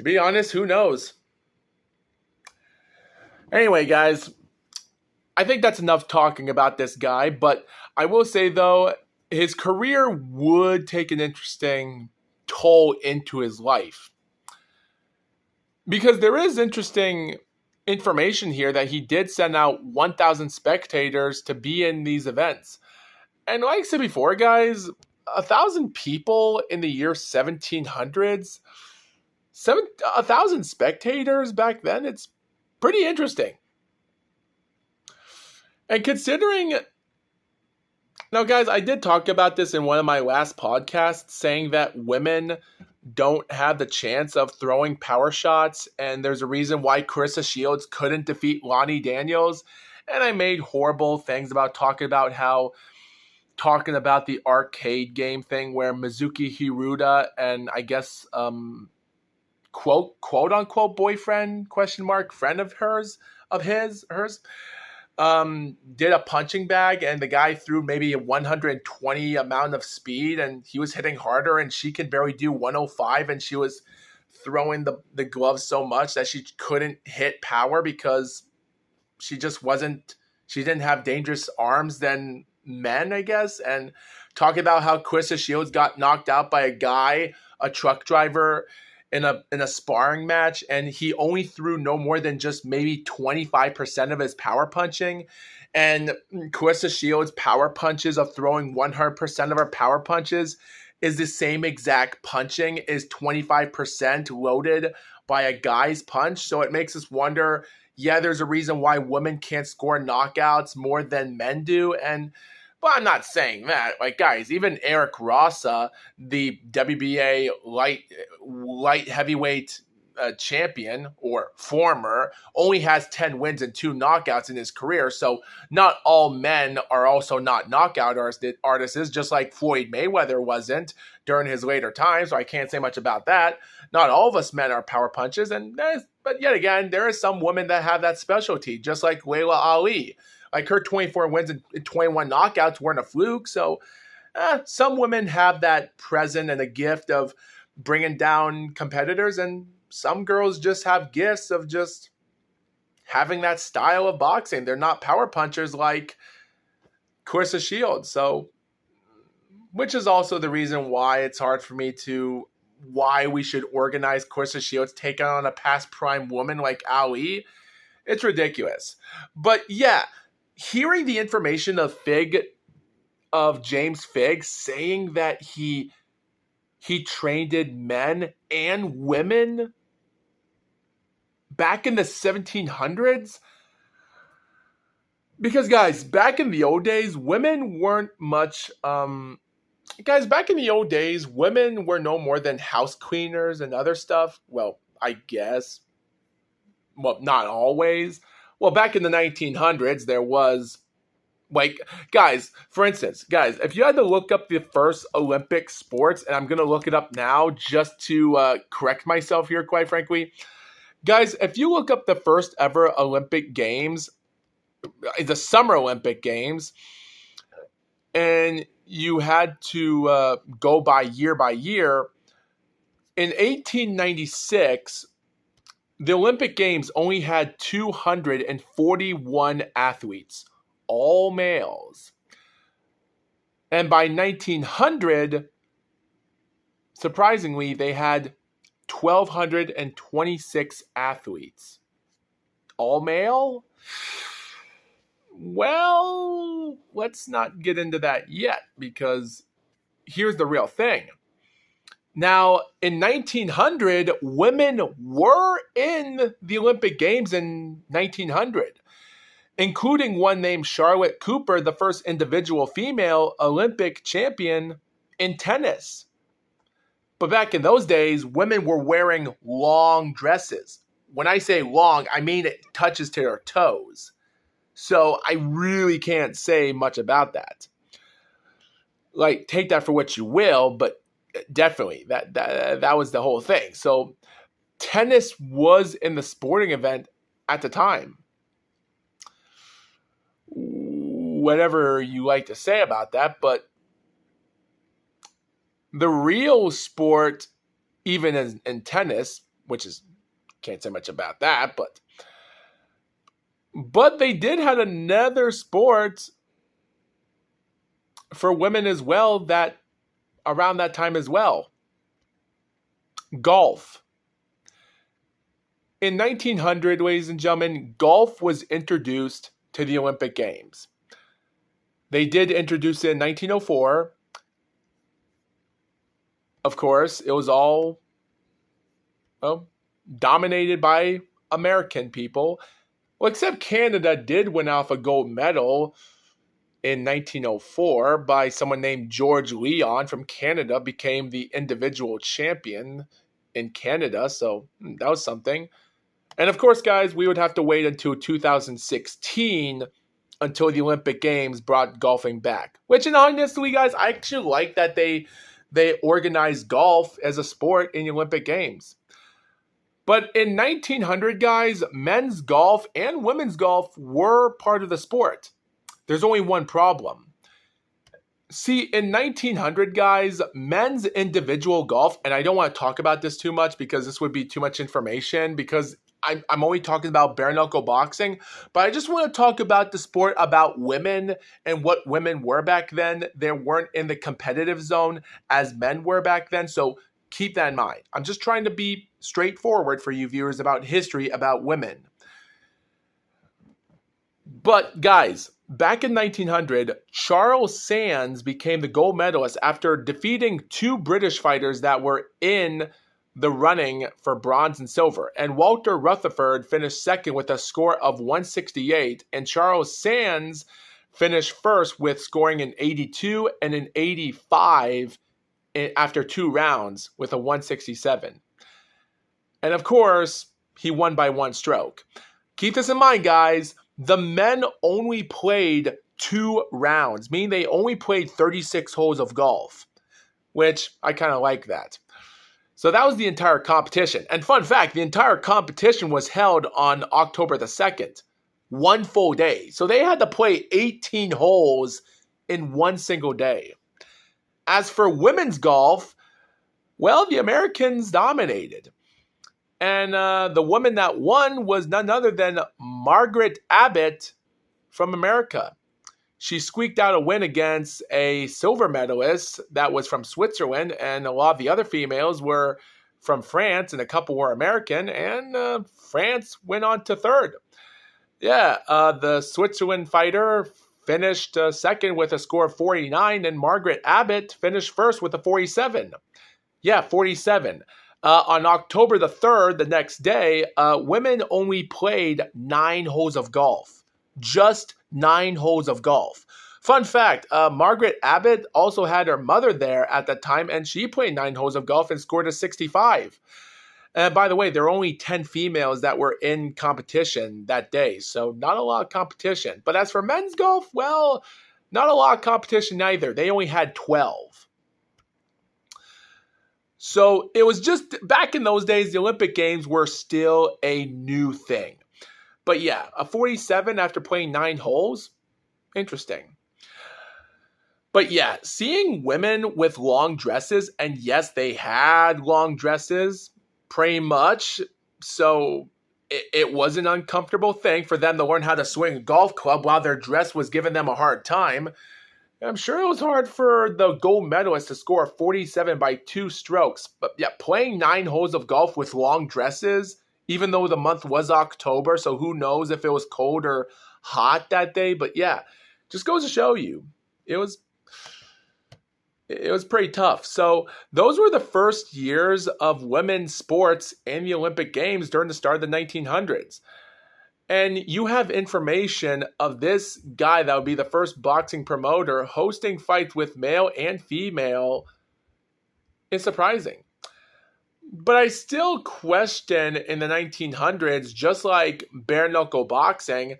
To be honest, who knows? Anyway, guys, I think that's enough talking about this guy, but I will say, though, his career would take an interesting toll into his life. Because there is interesting information here that he did send out 1,000 spectators to be in these events. And like I said before, guys, 1,000 people in the year 1700s, 1,000 spectators back then, it's pretty interesting. And considering, now guys, I did talk about this in one of my last podcasts, saying that women don't have the chance of throwing power shots, and there's a reason why Carissa Shields couldn't defeat Lonnie Daniels. And I made horrible things about talking about the arcade game thing where Mizuki Hiruta and I guess quote unquote boyfriend friend of hers did a punching bag, and the guy threw maybe a 120 amount of speed, and he was hitting harder, and she could barely do 105, and she was throwing the gloves so much that she couldn't hit power because she didn't have dangerous arms than men, I guess. And talking about how Carissa Shields got knocked out by a truck driver in a sparring match, and he only threw no more than just maybe 25% of his power punching. And Carissa Shields' power punches of throwing 100% of her power punches is the same exact punching is 25% loaded by a guy's punch. So it makes us wonder, yeah, there's a reason why women can't score knockouts more than men do. But I'm not saying that. Like, guys, even Eric Rossa, the WBA light heavyweight champion, or former, only has 10 wins and 2 knockouts in his career. So not all men are also not knockout artists, just like Floyd Mayweather wasn't during his later times. So I can't say much about that. Not all of us men are power punches. But yet again, there are some women that have that specialty, just like Layla Ali. Like, her 24 wins and 21 knockouts weren't a fluke. So some women have that present and a gift of bringing down competitors, and some girls just have gifts of just having that style of boxing. They're not power punchers like Carissa Shields. So, which is also the reason why it's hard for me why we should organize Carissa Shields taking on a past prime woman like Ali. It's ridiculous. But yeah, hearing the information of James Figg saying that he trained men and women back in the 1700s, because guys, back in the old days, women weren't much back in the old days, women were no more than house cleaners and other stuff. Well, I guess, well, not always. Well, back in the 1900s, there was, like, guys, for instance, if you had to look up the first Olympic sports, and I'm going to look it up now just to correct myself here, quite frankly. Guys, if you look up the first ever Olympic Games, the Summer Olympic Games, and you had to go by year, in 1896, the Olympic Games only had 241 athletes, all males. And by 1900, surprisingly, they had 1,226 athletes. All male? Well, let's not get into that yet, because here's the real thing. Now, in 1900, women were in the Olympic Games in 1900, including one named Charlotte Cooper, the first individual female Olympic champion in tennis. But back in those days, women were wearing long dresses. When I say long, I mean it touches to their toes. So I really can't say much about that. Like, take that for what you will, but definitely, that was the whole thing. So tennis was in the sporting event at the time. Whatever you like to say about that, but the real sport, even in tennis, which is, can't say much about that, but they did have another sport for women as well that around that time as well. Golf. In 1900, ladies and gentlemen, golf was introduced to the Olympic Games. They did introduce it in 1904. Of course, it was all dominated by American people. Well, except Canada did win off a gold medal in 1904 by someone named George Leon from Canada, became the individual champion in Canada. So that was something. And of course, guys, we would have to wait until 2016 until the Olympic Games brought golfing back. Which, in honestly, guys, I actually like that they organized golf as a sport in the Olympic Games. But in 1900, guys, men's golf and women's golf were part of the sport. There's only one problem. See, in 1900, guys, men's individual golf, and I don't want to talk about this too much because this would be too much information, because I'm only talking about bare knuckle boxing, but I just want to talk about the sport about women and what women were back then. They weren't in the competitive zone as men were back then, so keep that in mind. I'm just trying to be straightforward for you viewers about history about women. But guys, back in 1900, Charles Sands became the gold medalist after defeating two British fighters that were in the running for bronze and silver. And Walter Rutherford finished second with a score of 168. And Charles Sands finished first with scoring an 82 and an 85 after 2 rounds with a 167. And of course, he won by 1 stroke. Keep this in mind, guys. The men only played 2 rounds, meaning they only played 36 holes of golf, which I kind of like that. So that was the entire competition. And fun fact, the entire competition was held on October the 2nd, 1 full day. So they had to play 18 holes in 1 single day. As for women's golf, well, the Americans dominated. And the woman that won was none other than Margaret Abbott from America. She squeaked out a win against a silver medalist that was from Switzerland, and a lot of the other females were from France, and a couple were American, and France went on to third. Yeah, the Switzerland fighter finished second with a score of 49, and Margaret Abbott finished first with a 47. Yeah, 47. On October the 3rd, the next day, women only played 9 holes of golf. Just 9 holes of golf. Fun fact, Margaret Abbott also had her mother there at that time, and she played 9 holes of golf and scored a 65. And by the way, there were only 10 females that were in competition that day, so not a lot of competition. But as for men's golf, well, not a lot of competition either. They only had 12. So it was just, back in those days, the Olympic Games were still a new thing. But yeah, a 47 after playing 9 holes, interesting. But yeah, seeing women with long dresses, and yes, they had long dresses, pretty much. So it was an uncomfortable thing for them to learn how to swing a golf club while their dress was giving them a hard time. I'm sure it was hard for the gold medalist to score 47 by 2 strokes. But yeah, playing 9 holes of golf with long dresses, even though the month was October, so who knows if it was cold or hot that day. But yeah, just goes to show you, it was pretty tough. So those were the first years of women's sports in the Olympic Games during the start of the 1900s. And you have information of this guy that would be the first boxing promoter hosting fights with male and female. It's surprising. But I still question in the 1900s, just like bare knuckle boxing,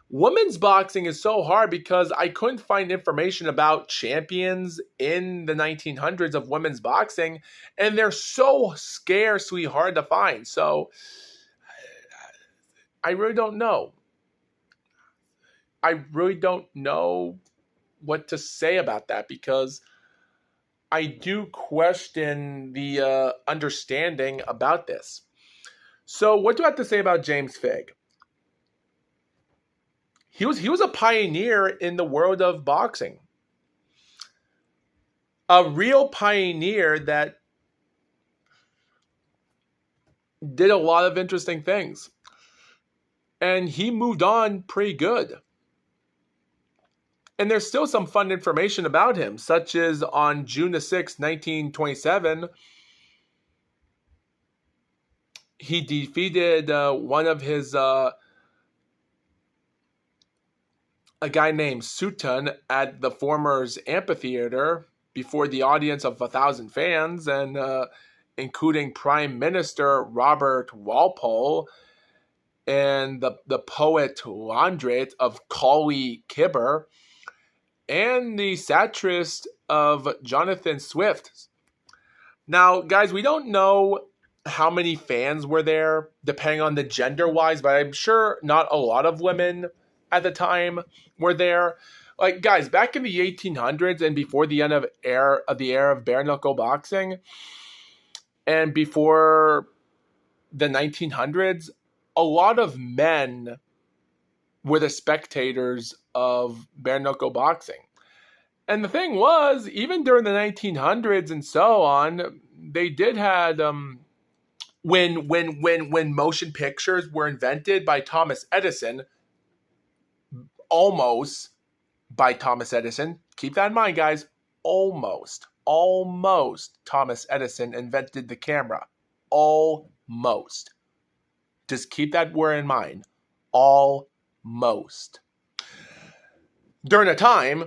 women's boxing is so hard because I couldn't find information about champions in the 1900s of women's boxing, and they're so scarcely hard to find. So I really don't know. I really don't know what to say about that, because I do question the understanding about this. So what do I have to say about James Figg? He was a pioneer in the world of boxing. A real pioneer that did a lot of interesting things. And he moved on pretty good. And there's still some fun information about him, such as on June the 6th, 1927, he defeated one of his, a guy named Sutton at the Former's Amphitheater before the audience of 1,000 fans, and including Prime Minister Robert Walpole and the poet Laundrette of Colley Kibber, and the satirist of Jonathan Swift. Now, guys, we don't know how many fans were there, depending on the gender-wise, but I'm sure not a lot of women at the time were there. Like, guys, back in the 1800s and before the end of the era of bare-knuckle boxing, and before the 1900s, a lot of men were the spectators of bare-knuckle boxing. And the thing was, even during the 1900s and so on, they did had when motion pictures were invented by Thomas Edison, almost by Thomas Edison. Keep that in mind, guys. Almost Thomas Edison invented the camera. Almost. Just keep that word in mind. Almost. During a time,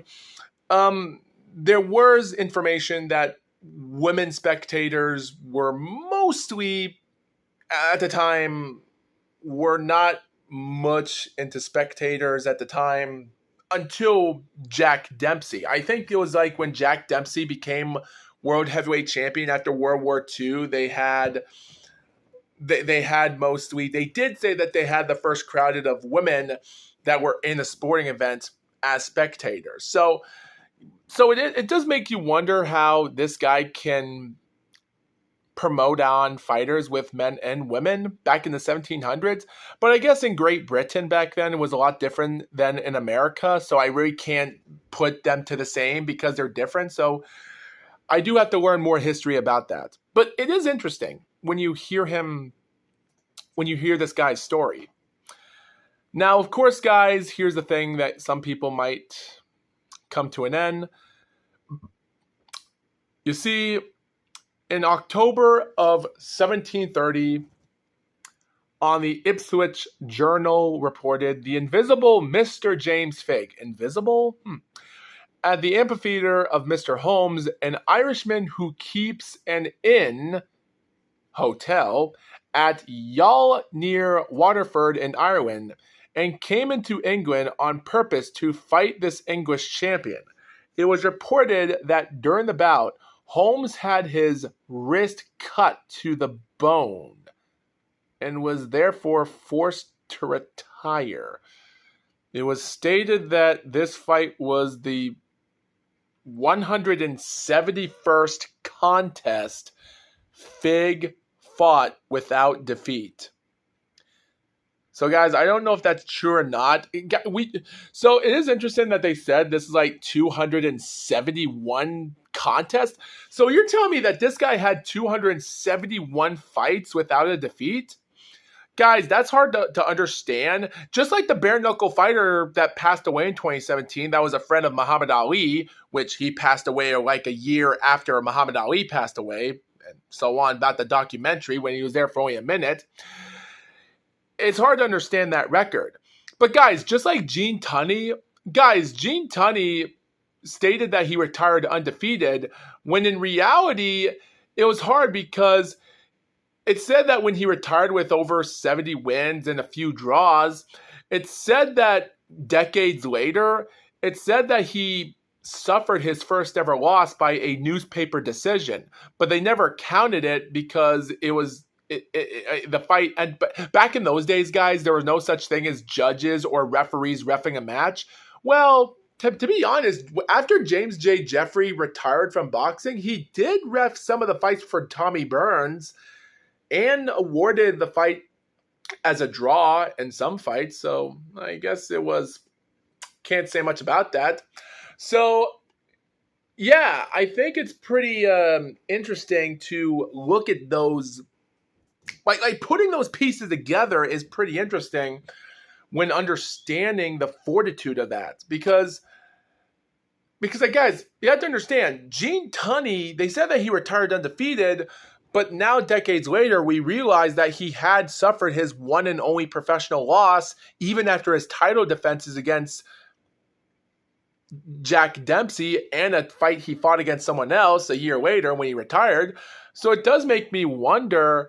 there was information that women spectators were mostly, at the time, were not much into spectators at the time until Jack Dempsey. I think it was like when Jack Dempsey became world heavyweight champion after World War II, they did say that they had the first crowd of women that were in a sporting event as spectators. So it does make you wonder how this guy can promote on fighters with men and women back in the 1700s. But I guess in Great Britain back then, it was a lot different than in America. So I really can't put them to the same because they're different. So I do have to learn more history about that. But it is interesting when you hear this guy's story. Now, of course, guys, here's the thing that some people might come to an end. You see, in October of 1730, on the Ipswich Journal reported the invisible Mr. James Figg. Invisible? At the amphitheater of Mr. Holmes, an Irishman who keeps an inn hotel at Youghal near Waterford in Ireland, and came into England on purpose to fight this English champion. It was reported that during the bout, Holmes had his wrist cut to the bone and was therefore forced to retire. It was stated that this fight was the 171st contest Figg fought without defeat. So, guys, I don't know if that's true or not. So it is interesting that they said this is like 271 contests. So you're telling me that this guy had 271 fights without a defeat? Guys, that's hard to understand. Just like the bare-knuckle fighter that passed away in 2017, that was a friend of Muhammad Ali, which he passed away like a year after Muhammad Ali passed away, and so on, about the documentary when he was there for only a minute. It's hard to understand that record. But guys, just like Gene Tunney stated that he retired undefeated, when in reality, it was hard because it said that when he retired with over 70 wins and a few draws, it said that decades later, it said that he suffered his first ever loss by a newspaper decision. But they never counted it because it was the fight. And back in those days, guys, there was no such thing as judges or referees reffing a match. Well, to be honest, after James J. Jeffrey retired from boxing, he did ref some of the fights for Tommy Burns and awarded the fight as a draw in some fights. So I guess it was, can't say much about that. So yeah, I think it's pretty interesting to look at those, like putting those pieces together is pretty interesting when understanding the fortitude of that. Because like, guys, you have to understand, Gene Tunney, they said that he retired undefeated, but now decades later, we realize that he had suffered his one and only professional loss, even after his title defenses against Jack Dempsey and a fight he fought against someone else a year later when he retired. So it does make me wonder,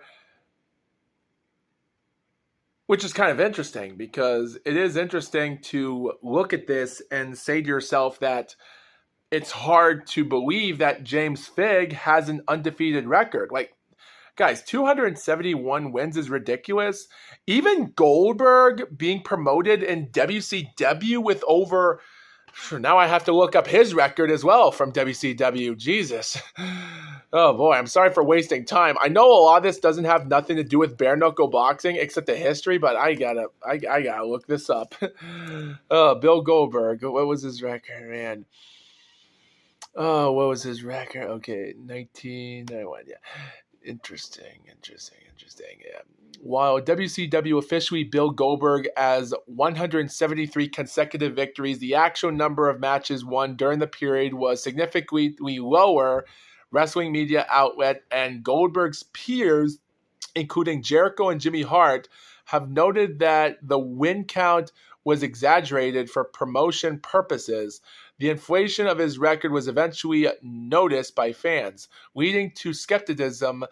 which is kind of interesting, because it is interesting to look at this and say to yourself that it's hard to believe that James Figg has an undefeated record. Like, guys, 271 wins is ridiculous. Even Goldberg being promoted in WCW with over... Now I have to look up his record as well from WCW. Jesus. Oh boy, I'm sorry for wasting time. I know a lot of this doesn't have nothing to do with bare knuckle boxing except the history, but I gotta look this up. Oh, Bill Goldberg. What was his record, man? Oh, what was his record? Okay, 1991. Yeah. Interesting. Yeah. While WCW officially billed Goldberg as 173 consecutive victories, the actual number of matches won during the period was significantly lower. Wrestling media outlet and Goldberg's peers, including Jericho and Jimmy Hart, have noted that the win count was exaggerated for promotion purposes. The inflation of his record was eventually noticed by fans, leading to skepticism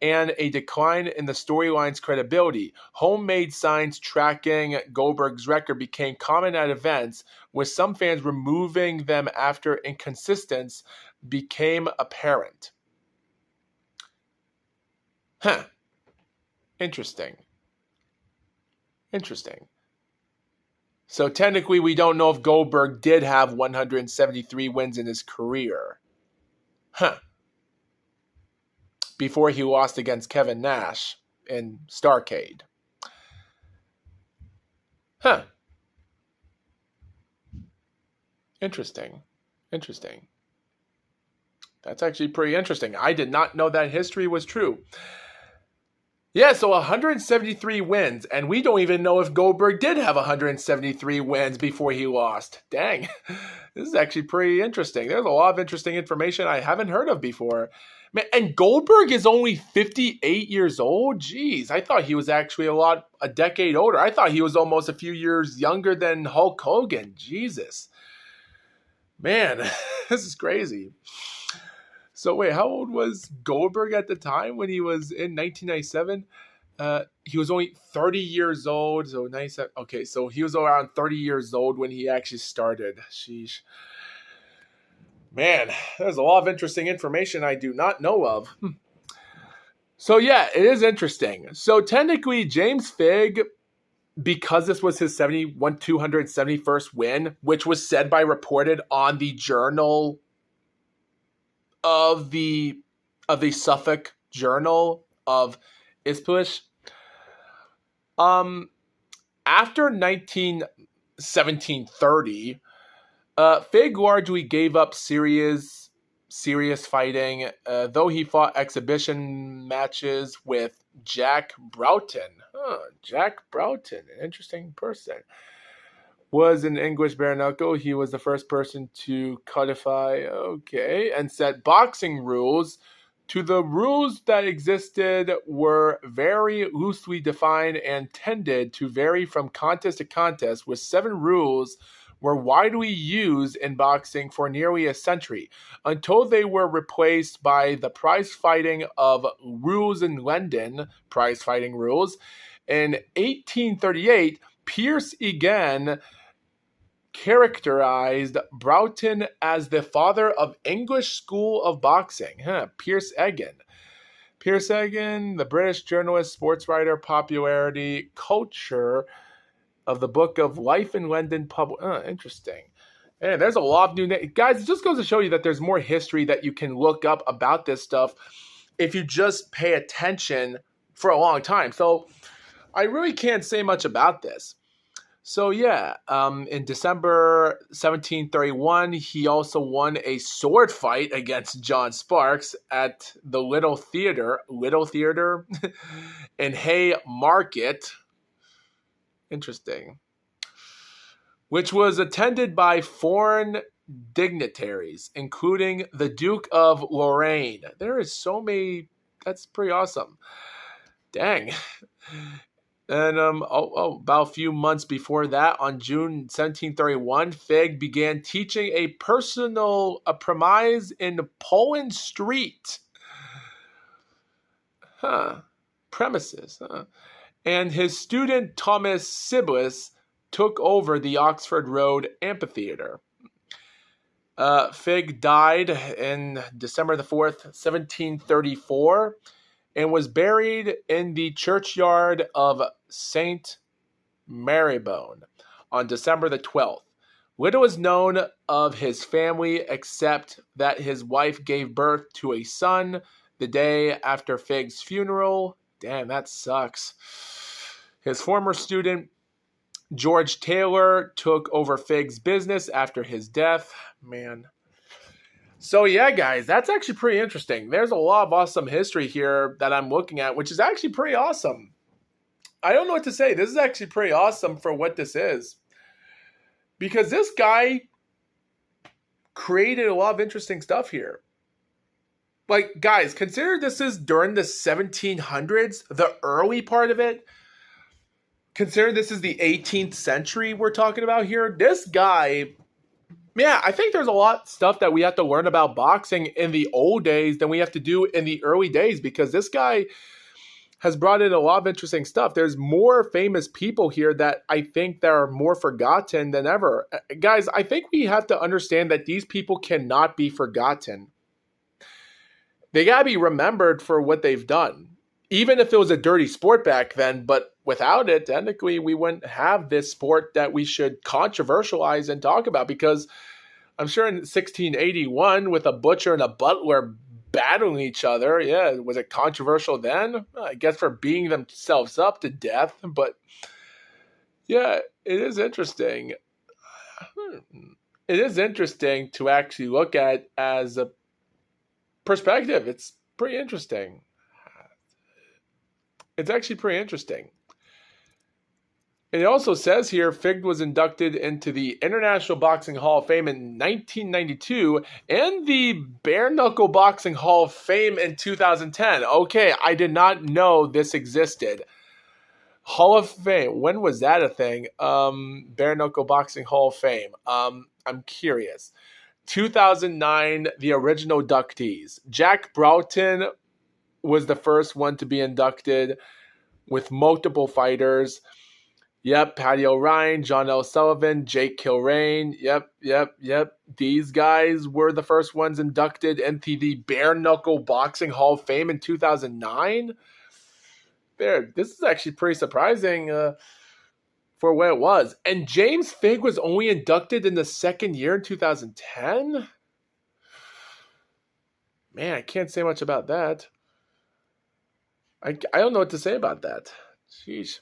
and a decline in the storyline's credibility. Homemade signs tracking Goldberg's record became common at events, with some fans removing them after inconsistency became apparent. Interesting. So technically, we don't know if Goldberg did have 173 wins in his career. Before he lost against Kevin Nash in Starrcade. Interesting. That's actually pretty interesting. I did not know that history was true. Yeah, so 173 wins, and we don't even know if Goldberg did have 173 wins before he lost. Dang, this is actually pretty interesting. There's a lot of interesting information I haven't heard of before. Man, and Goldberg is only 58 years old? Jeez, I thought he was actually a decade older. I thought he was almost a few years younger than Hulk Hogan. Jesus. Man, this is crazy. So wait, how old was Goldberg at the time when he was in 1997? He was only 30 years old. So 97. Okay, so he was around 30 years old when he actually started. Sheesh. Man, there's a lot of interesting information I do not know of. So yeah, it is interesting. So technically, James Figg, because this was his 271st win, which was said by reported on the Journal of the Suffolk Journal of Ipswich. After 1730, Figg largely gave up serious fighting, though he fought exhibition matches with Jack Broughton. Jack Broughton, an interesting person. Was an English bare knuckle. He was the first person to codify, and set boxing rules. The rules that existed were very loosely defined and tended to vary from contest to contest, with 7 rules were widely used in boxing for nearly a century, until they were replaced by the prize fighting of rules in London, prize fighting rules. In 1838, Pierce again characterized Broughton as the father of English school of boxing. Pierce Egan, the British journalist, sports writer, popularity, culture of the Book of Life in London. Interesting. And there's a lot of new guys. It just goes to show you that there's more history that you can look up about this stuff if you just pay attention for a long time. So I really can't say much about this. So yeah, in December 1731, he also won a sword fight against John Sparks at the Little Theater in Haymarket. Interesting. Which was attended by foreign dignitaries, including the Duke of Lorraine. There is so many. That's pretty awesome. Dang. And about a few months before that, on June 1731, Fig began teaching a premise in Poland Street. Premises. And his student Thomas Siblis took over the Oxford Road Amphitheater. Fig died in December the 4th, 1734, and was buried in the churchyard of St. Marybone on December the 12th. Little is known of his family except that his wife gave birth to a son the day after Fig's funeral. Damn, that sucks. His former student, George Taylor, took over Fig's business after his death. Man. So yeah, guys, that's actually pretty interesting. There's a lot of awesome history here that I'm looking at, which is actually pretty awesome. I don't know what to say. This is actually pretty awesome for what this is. Because this guy created a lot of interesting stuff here. Like, guys, consider this is during the 1700s, the early part of it. Consider this is the 18th century we're talking about here. This guy, yeah, I think there's a lot of stuff that we have to learn about boxing in the old days than we have to do in the early days, because this guy has brought in a lot of interesting stuff. There's more famous people here that I think that are more forgotten than ever. Guys, I think we have to understand that these people cannot be forgotten. They got to be remembered for what they've done. Even if it was a dirty sport back then, but without it, technically, we wouldn't have this sport that we should controversialize and talk about, because I'm sure in 1681, with a butcher and a butler battling each other, yeah, was it controversial then? I guess for beating themselves up to death, but yeah, it is interesting. It is interesting to actually look at as a perspective. It's pretty interesting. It's actually pretty interesting. It also says here, Fig was inducted into the International Boxing Hall of Fame in 1992 and the Bare Knuckle Boxing Hall of Fame in 2010. Okay, I did not know this existed. Hall of Fame, when was that a thing? Bare Knuckle Boxing Hall of Fame. I'm curious. 2009, the original inductees. Jack Broughton was the first one to be inducted with multiple fighters. Yep, Paddy O'Ryan, John L. Sullivan, Jake Kilrain. Yep. These guys were the first ones inducted into the Bare Knuckle Boxing Hall of Fame in 2009. This is actually pretty surprising for what it was. And James Fig was only inducted in the second year in 2010? Man, I can't say much about that. I don't know what to say about that. Jeez.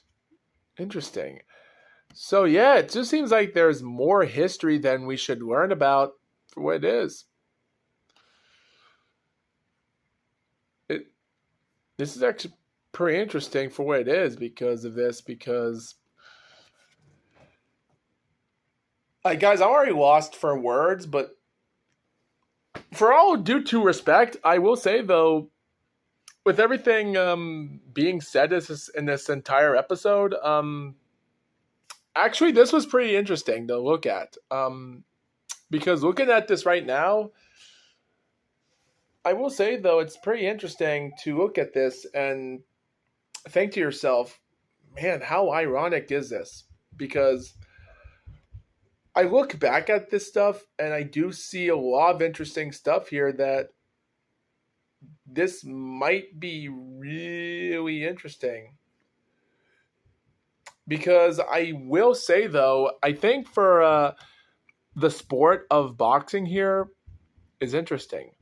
Interesting. So yeah, it just seems like there's more history than we should learn about for what it is. This is actually pretty interesting for what it is because of this, because guys, I'm already lost for words, but for all due to respect, I will say though, with everything being said in this entire episode, actually this was pretty interesting to look at. Because looking at this right now, I will say though, it's pretty interesting to look at this and think to yourself, man, how ironic is this? Because I look back at this stuff and I do see a lot of interesting stuff here that this might be really interesting. Because I will say, though, I think for the sport of boxing here is interesting.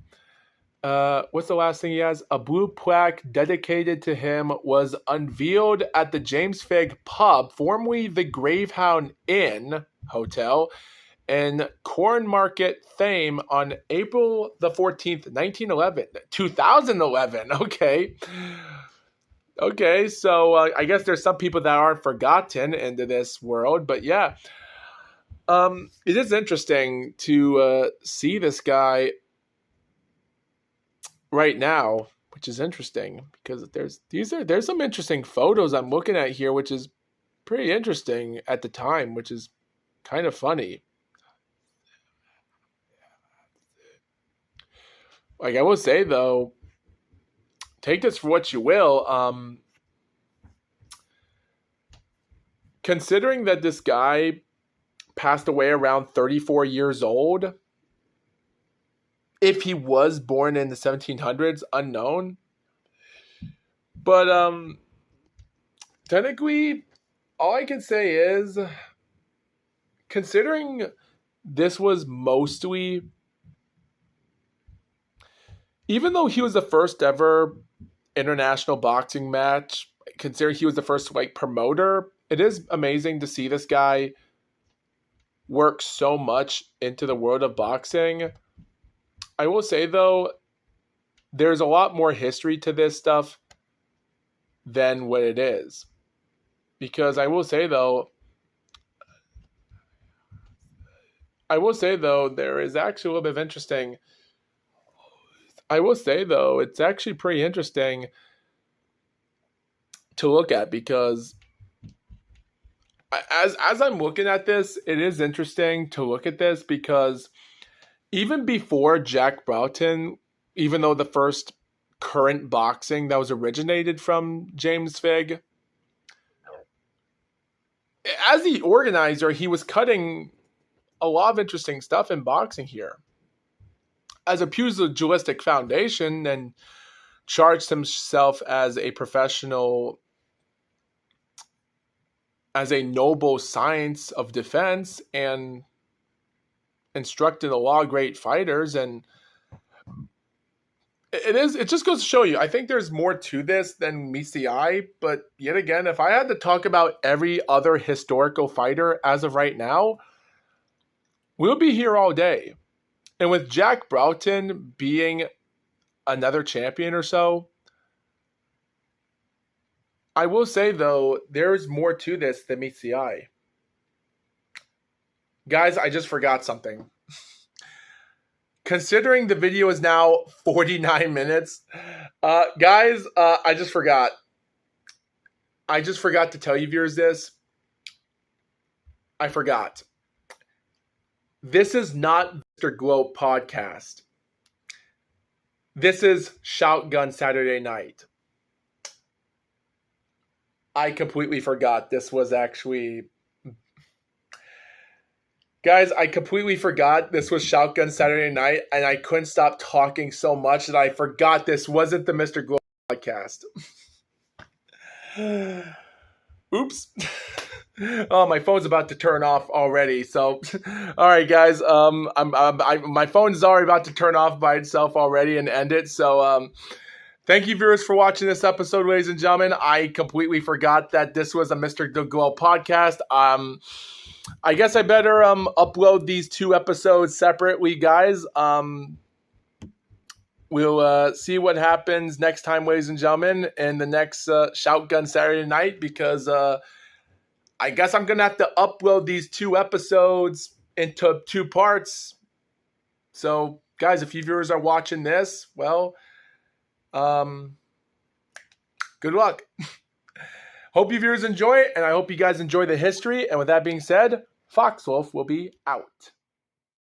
What's the last thing he has? A blue plaque dedicated to him was unveiled at the James Figg pub, formerly the Gravehound Inn Hotel, in Cornmarket, Thame on April the 14th, 1911. 2011, okay. Okay, so I guess there's some people that aren't forgotten into this world, but yeah. It is interesting to see this guy right now, which is interesting because there's some interesting photos I'm looking at here, which is pretty interesting at the time, which is kind of funny. Like I will say though, take this for what you will. Considering that this guy passed away around 34 years old, if he was born in the 1700s, unknown. But technically, all I can say is, considering this was mostly, even though he was the first ever international boxing match, considering he was the first like promoter, it is amazing to see this guy work so much into the world of boxing. I will say though, there's a lot more history to this stuff than what it is. Because I will say though, there is actually a little bit of interesting. I will say though, it's actually pretty interesting to look at because as I'm looking at this, it is interesting to look at this because even before Jack Broughton, even though the first current boxing that was originated from James Figg, as the organizer, he was cutting a lot of interesting stuff in boxing here. As a pugilistic foundation and charged himself as a professional, as a noble science of defense, and instructed a lot of great fighters. And it just goes to show you, I think there's more to this than meets the eye. But yet again, if I had to talk about every other historical fighter as of right now, we'll be here all day. And with Jack Broughton being another champion or so, I will say though, there's more to this than meets the eye. Guys, I just forgot something. Considering the video is now 49 minutes, guys, I just forgot. I just forgot to tell you viewers this. I forgot. This is not Mr. Glow podcast. This is Shotgun Saturday Night. I completely forgot this was actually... Guys, I completely forgot this was Shotgun Saturday Night, and I couldn't stop talking so much that I forgot this wasn't the Mr. Glow podcast. Oops. Oh, my phone's about to turn off already. So, all right, guys. My phone's already about to turn off by itself already and end it. So, thank you, viewers, for watching this episode, ladies and gentlemen. I completely forgot that this was a Mr. Glow podcast. I guess I better upload these two episodes separately, guys. We'll see what happens next time, ladies and gentlemen, in the next Shotgun Saturday Night, because I guess I'm going to have to upload these two episodes into two parts. So, guys, if you viewers are watching this, well, good luck. Hope you viewers enjoy it, and I hope you guys enjoy the history. And with that being said, Foxwolf will be out.